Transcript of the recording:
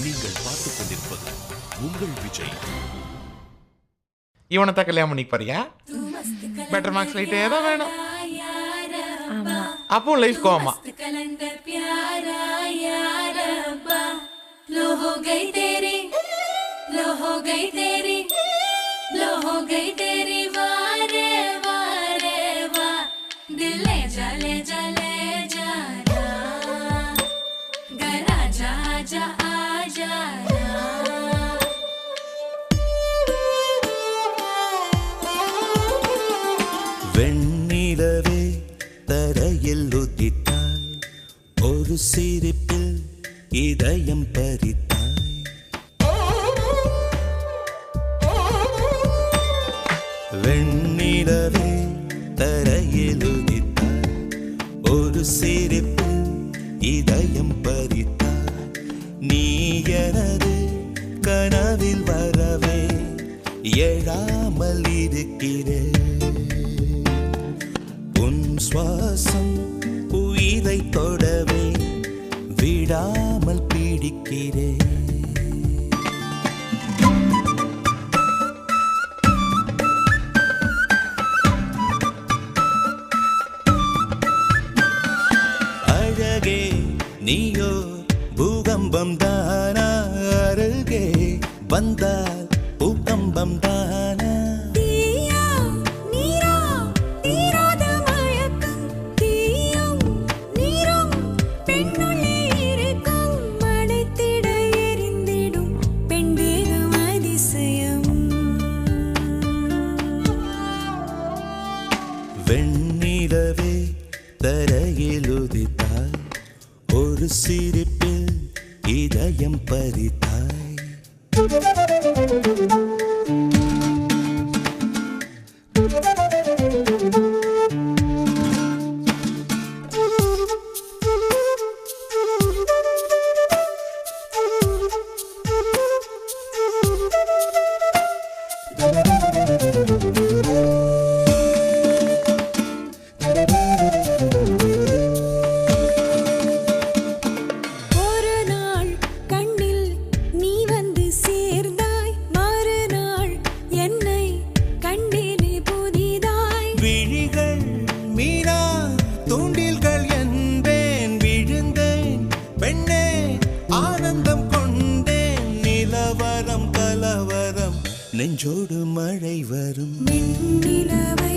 நீங்கள் பார்த்துக் கொண்டிருப்பது உங்கள் விஜய். இவனத்தான் கல்யாணம் பண்ணிக்கு பாரியா? பெட்டர் மார்க்ஸ் லைட்டே தான் வேணும். அப்போ லைஃப் கோமா வெண்ணிலவே தரையில் உதித்தாய், ஒரு சிரிப்பில் இதயம் பறித்தாய். வெண்ணிலவே தரையில் உதித்தாய், ஒரு சிரிப்பில் இதயம் பறித்தாய். நீ எனது கனவில் வரவே எழாமல் இருக்கிறேன். உன் சுவாசம் உயிரை தொடவே விடாமல் பிடிக்கிறேன். அழகே நீயோ பூகம்பம் தானா, அருகே வந்தால் பூகம்பம் தானா? வெண்ணிலவே தரையில் உதித்தாய், ஒரு சிரிப்பில் இதயம் பறித்தாய். விழிகள் மீனா தூண்டில்கள் என்பேன், விழுந்தேன் பெண்ணே ஆனந்தம் கொண்டேன். நிலவரம் கலவரம் நெஞ்சோடு மழை வரும். நிலவை